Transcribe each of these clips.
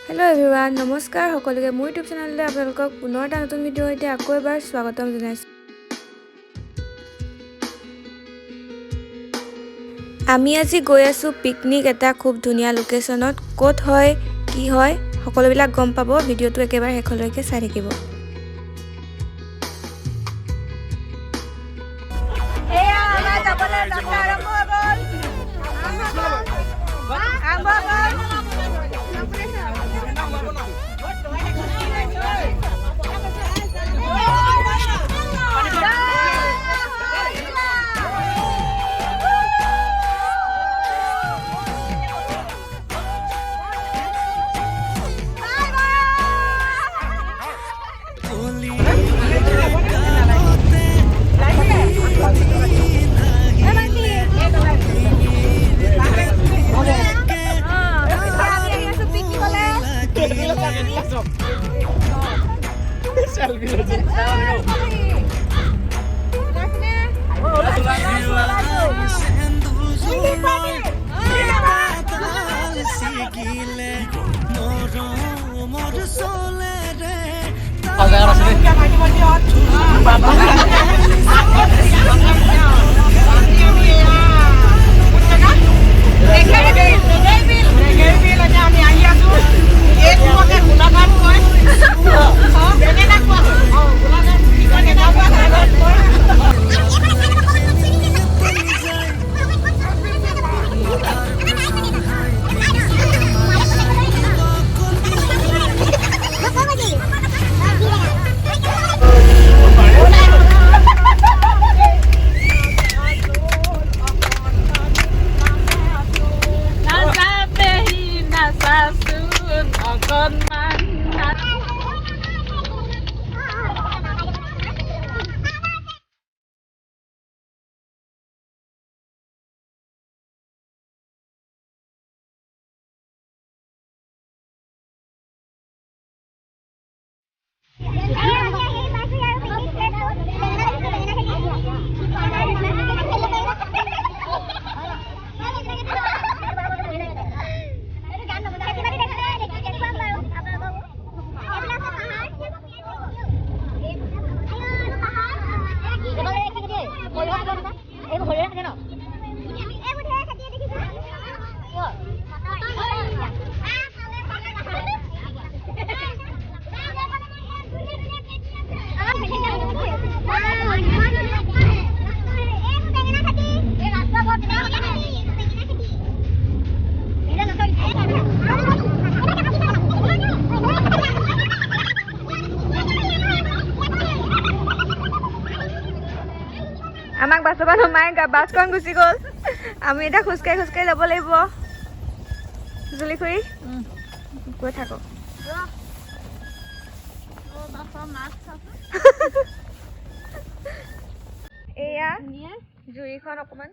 Hello' everyone, নমস্কাৰ সকলোকে। মোৰ ইউটিউব চেনেললৈ আপোনালোকক পুনৰ এটা নতুন ভিডিঅ' সৈতে আকৌ এবাৰ স্বাগতম জনাইছোঁ। আমি আজি গৈ আছোঁ পিকনিক এটা খুব ধুনীয়া লোকেশ্যনত। ক'ত হয়, কি হয়, সকলোবিলাক গম পাব। ভিডিঅ'টো একেবাৰে শেষলৈকে চাই থাকিব। আমাক বাছৰ পৰা নমাই বাছখন গুচি গ'ল। আমি এতিয়া খোজকাঢ়ি যাব লাগিব। জুলি খুৰী গৈ থাকক। এয়া জুৰিখন অকমান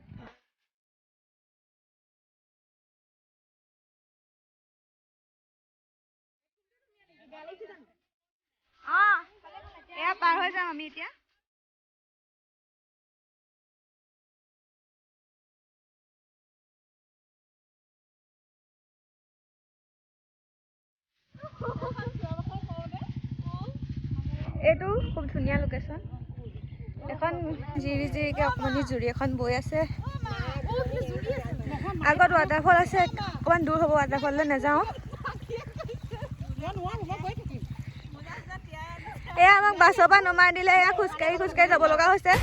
এয়া পাৰ হৈ যাম আমি এতিয়া। এইটো খুব ধুনীয়া লোকেশ্যন। এখন জিৰিকে অকণমানি জুৰি এখন বৈ আছে। আগত ৱাটাৰফল আছে, অকণমান দূৰ হ'ব। ৱাটাৰফললৈ নাযাওঁ। এয়া আমাক বাছৰ পৰা নমাই দিলে। এয়া খোজকাঢ়ি যাব লগা হৈছে।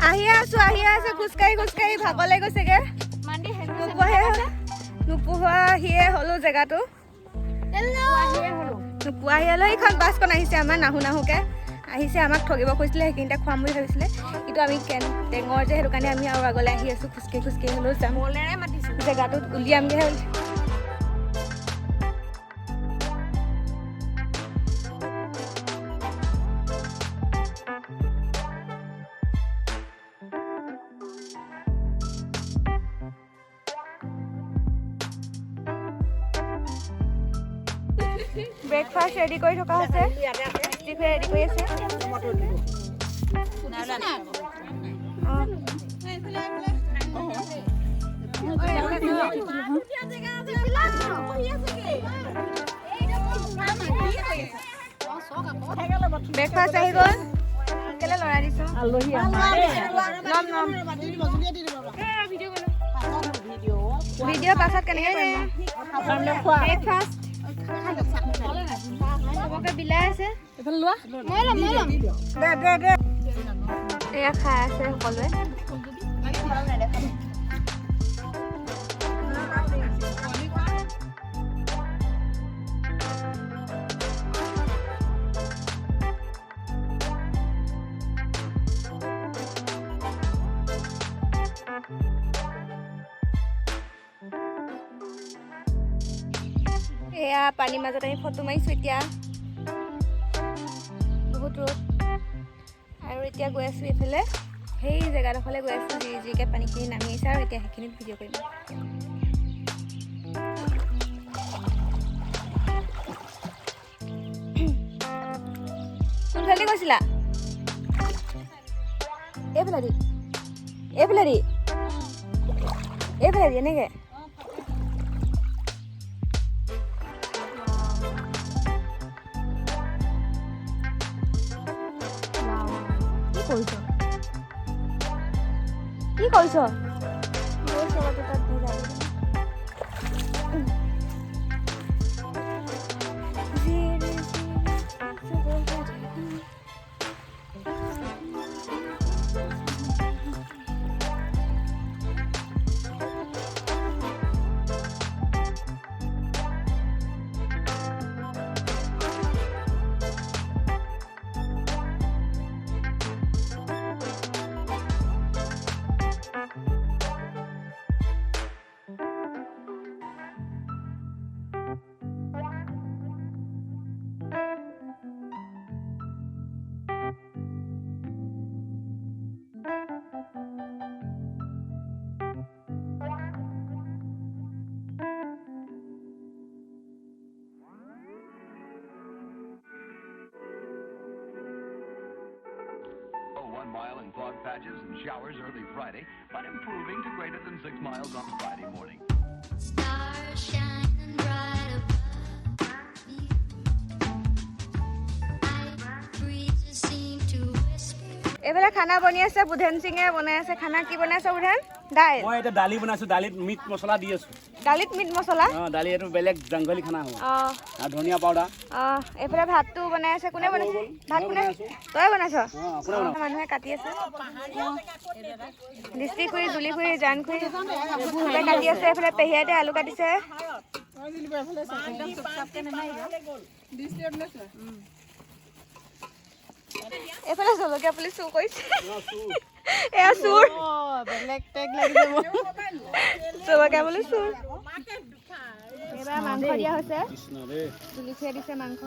আহিয়ে আছে খোজকাঢ়ি ভাগৰ লাগি গৈছেগে নোপোহা আহিয়ে হ'লো জেগাটো নোপোৱাহি হ'লো এইখন বাছখন আহিছে আমাৰ নাহুকে আহিছে আমাক ঠগিব খুজিছিলে সেইখিনিতে খুৱাম বুলি ভাবিছিলে কিন্তু আমি টেঙৰ যে সেইটো কাৰণে আমি আৰু আগলৈ আহি আছোঁ খোজকাঢ়ি হ'লেও যাম জেগাটোত উলিয়ামগৈ ব্ৰেকফাষ্ট ৰেডি কৰি থকা হৈছে ৰেডি কৰি আছে ব্ৰেকফাষ্ট আহি গ'ল কেলে লৰাই দিছো ভিডিঅ' পাছত কেনেকৈ কৰিম ব্ৰেকফাষ্ট চবকে বিলাই আছে এয়া খাই আছে সকলোৱে এয়া পানীৰ মাজত আমি ফটো মাৰিছোঁ এতিয়া বহুত ৰ'দ আৰু এতিয়া গৈ আছোঁ এইফালে সেই জেগাডোখৰলৈ গৈ আছোঁ যিকৈ পানীখিনি নামি আহিছে আৰু এতিয়া সেইখিনিত ভিডিঅ' কৰিম কোনফালে গৈছিলা এইফালে দি এনেকৈ কি কৰিছ mile in fog patches and showers early Friday, but improving to greater than 6 miles on Friday morning. Stars shining bright above me. Breezes seem to whisper. এবেলা খানা বনি আছে বুধেন সিংয়ে বনাই আছে খানা কি বনাইছে বুধেন দাইল মই এটা দালি বনাইছো দালিত মিট মছলা দি আছো দালিত মিট মছলা দালি এটো বেলেগ জংগলী খানা হ'ব আৰু ধনিয়া পাউডাৰ এফালে ভাতটো বনাই আছে কোনে বনাইছে ভাত কোনে তই বনাইছ মানুহে কাটি আছে দিস্তি খুৰি জুলি খুৰি জান খুৰি সবে কাটি আছে এফালে পেহিয়াতে আলু কাটিছে এফালে জলকীয়া পুলি চুৰ কৰিছে এয়া চুৰ বেলেগ টেগ লাগি যাব জলকীয়া পুলি চুৰ এবাৰ মাংস দিয়া হৈছে তুলি খুৱাই দিছে মাংস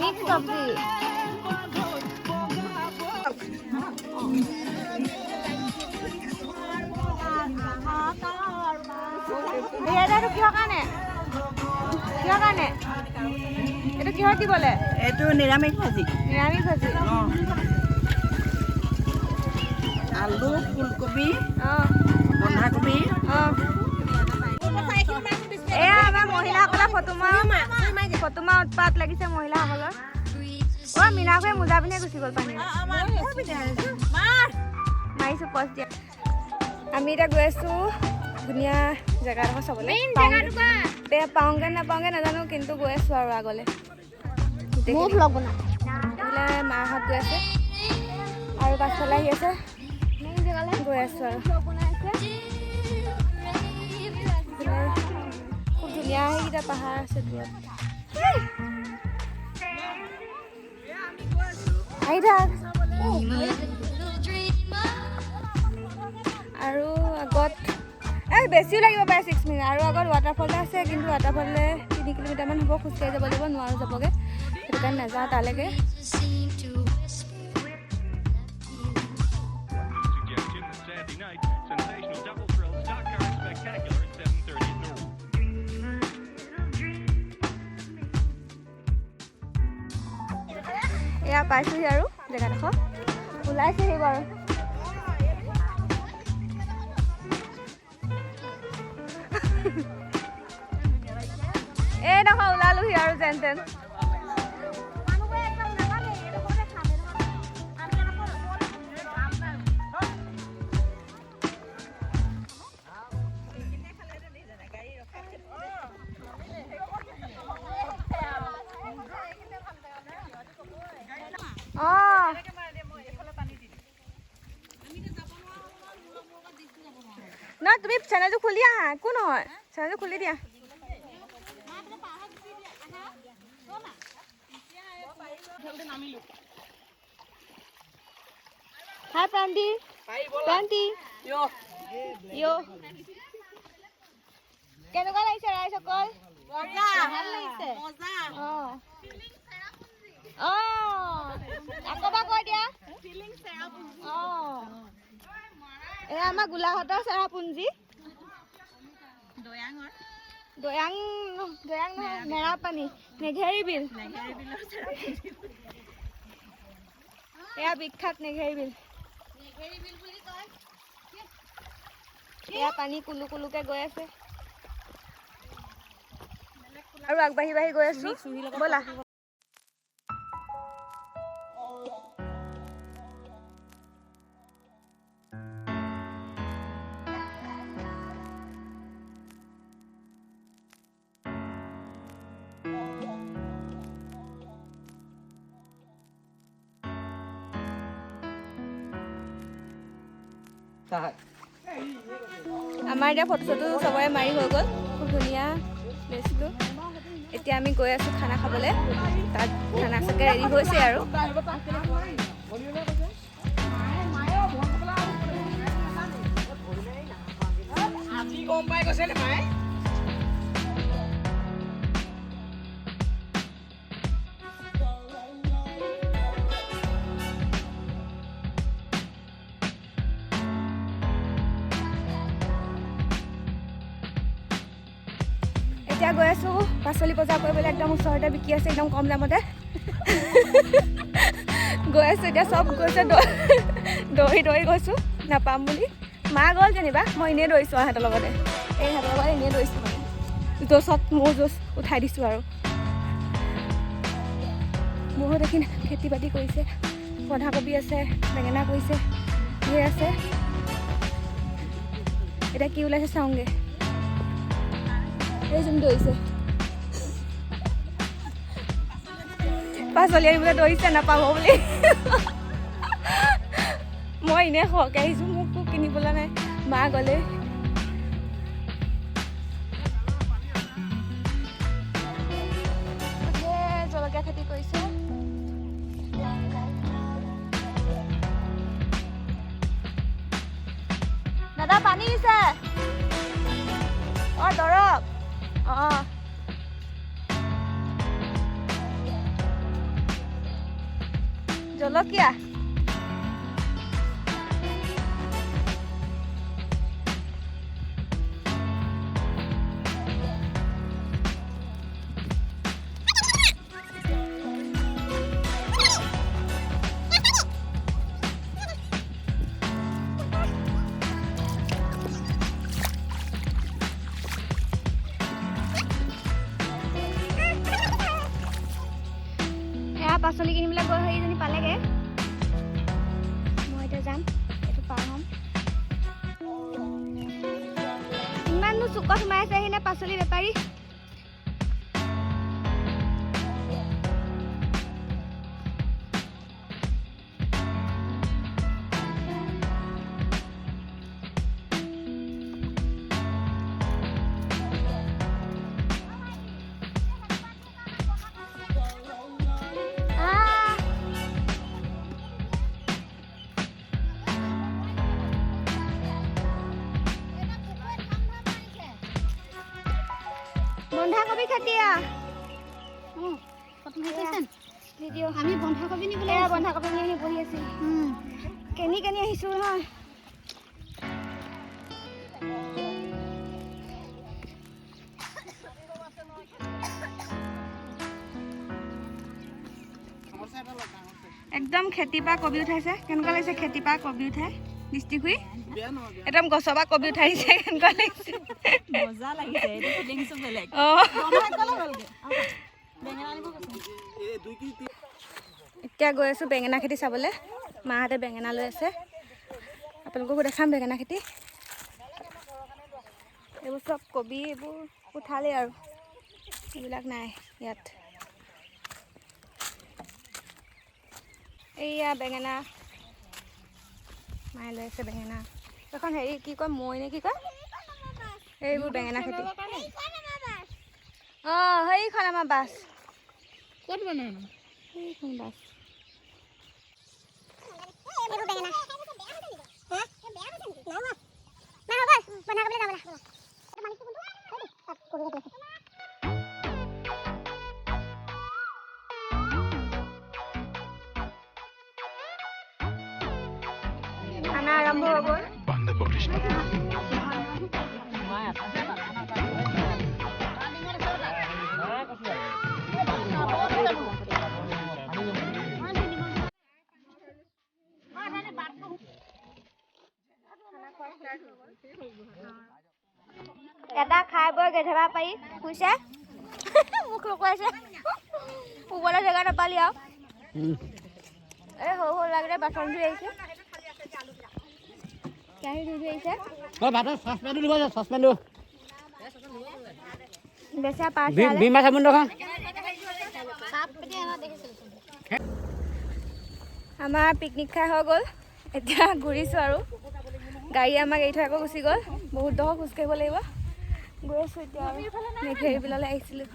মিক্স সবজি এইটো কিহৰ কাৰণে এইটো কিহৰ দিবলে এইটো নিৰামিষ ভাজি আলু ফুলকবি বন্ধাকবি এয়া আমাৰ মহিলাসকলৰ ফটো মাৰা উৎপাত লাগিছে মহিলাসকলৰ অ' মিনাকৈ মোজা পিনে গুচি গ'ল পানী মাৰিছোঁ পচ দিয়া আমি এতিয়া গৈ আছোঁ ধুনীয়া জেগাডোখৰ চাবলৈ পাওঁগে নাপাওঁগে নাজানো কিন্তু গৈ আছোঁ আৰু আগলৈ এইফালে মাহঁত গৈ আছে আৰু পাছফালে আহি আছে গৈ আছোঁ আৰু খুব ধুনীয়া সেইকেইটা পাহাৰ আছে দূৰত আহি থাক আৰু আগত বেছিও লাগিব পাৰে 6 মিনিট আৰু আগত ৱাটাৰফল আছে কিন্তু ৱাটাৰফললৈ 3 কিলোমিটাৰমান হ'ব খোজকাঢ়ি যাব লাগিব নোৱাৰোঁ যাবগৈ সেইটো কাৰণে নাযাওঁ তালৈকে এয়া পাইছোঁহি আৰু জেগাডোখৰ ওলাইছেহি বাৰু এইডোখৰ ওলালোহি আৰু যেন তেন না তুমি চেনেলটো খুলি আহা একো নহয় চেনেলটো খুলি দিয়া হাই প্ৰান্তি প্ৰান্তি ইয়ো কেনেকুৱা লাগিছে ৰাইজ অকল ভাল লাগিছে আকৌ বা কৈ দিয়া এয়া আমাৰ গোলাঘাটৰ চেৰাপুঞ্জী দয়াং নহয় মেৰাপানী নেঘেৰিবিল এয়া বিখ্যাত নেঘেৰিবিল এয়া পানী কুলু কুলুকে গৈ আছে আৰু আগবাঢ়ি বাঢ়ি গৈ আছো ব'লা আমাৰ এতিয়া ফটো চটো চবৰে মাৰি হৈ গ'ল খুব ধুনীয়া প্লেচটো এতিয়া আমি গৈ আছোঁ খানা খাবলৈ তাত খানা চাগে ৰেডি হৈছে আৰু এতিয়া গৈ আছোঁ পাচলি বজাৰ কৰিবলৈ একদম ওচৰতে বিকি আছে একদম কম দামতে গৈ আছোঁ এতিয়া চব গৈছে দৌৰি গৈছোঁ নাপাম বুলি মা গ'ল যেনিবা মই এনেই দৌৰিছোঁ সিহঁতৰ লগতে সিহঁতৰ লগতে এনেই দৌৰিছোঁ মানে জোচত মোৰ জোচ উঠাই দিছোঁ আৰু বহুত এইখিনি খেতি বাতি কৰিছে বন্ধাকবি আছে বেঙেনা কৰিছে ধেৰ আছে এতিয়া কি ওলাইছে চাওঁগৈ এইজন দৌৰিছে পাচলি আনিবলৈ দৌৰিছে নাপাব বুলি মই এনেই সৰহকৈ আহিছোঁ মোকো কিনিবলৈ নাই মা গ'লে জলকীয়া খেতি কৰিছে দাদা পানী দিছে দৰৱ জলকীয়া পাচলি কিনিবলৈ গৈ সেইজনী পালেগে মই এতিয়া যাম এইটো পাৰ হ'ম ইমাননো চুকত সোমাই আছে সেইনে পাচলি বেপাৰী বন্ধাকবি খেতিয়া ভিডিঅ' আমি বন্ধাকবি নিবলৈ বন্ধাকবি নি বহি আছো কেনি আহিছো নহয় একদম খেতি পা কবি উঠাইছে কেনেকুৱা লাগিছে খেতি পা কবি উঠাই দৃষ্টি খুই একদম গছৰ পৰা কবি উঠাইছে কেনেকুৱা লাগিছে মজা লাগিছে এইটো ফিলিংছটো বেলেগ এতিয়া গৈ আছো বেঙেনা খেতি চাবলৈ মাহঁতে বেঙেনা লৈ আছে আপোনালোককো দেখাম বেঙেনা খেতি এইবোৰ চব কবি এইবোৰ উঠালেই আৰু এইবিলাক নাই ইয়াত এইয়া বেঙেনা মায়ে লৈ আছে বেঙেনা এখন হেৰি কি কয় মই নে কি কয় এইবোৰ বেঙেনা খেতি অঁ সেইখন আমাৰ বাছ ক'ত বনাই সেইখন বাছ খানা আৰম্ভ হ'ব এটা খাই বৈ গেধেবা পাৰি শুইছে মুখ লুকুৱাইছে শুবলৈ জেগা নাপালি আৰু এই সৰু লাগিলে বাচন ধুই আহিছে কেৰাহী ধুই আহিছে বেচা পাৰ আমাৰ পিকনিক খাই হৈ গ'ল এতিয়া ঘূৰিছোঁ আৰু গাড়ী আমাক এৰি থৈ আকৌ গুচি গ'ল বহুত দহ খোজকাঢ়িব লাগিব গৈ আছোঁ এতিয়া আৰু নেঘেৰিবিললৈ আহিছিলোঁ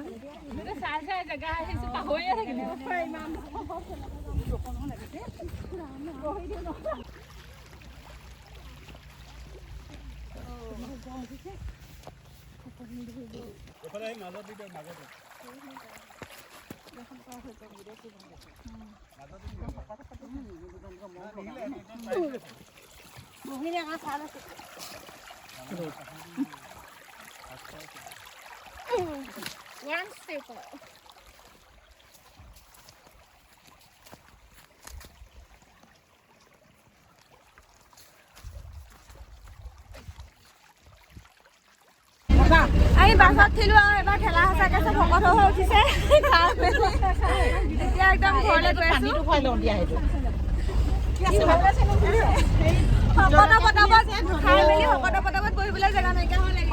One staple. আমি বাছত থিলো আৰু এবাৰ ঠেলা হেঁচাকে চব ভকত হৈ উঠিছে এতিয়া একদম ঘৰলৈ গৈ আছো ভকত পতাপত খাই মেলি ভকত পতাপত বহিবলৈ জেগা নাইকিয়া হৈ লাগিছে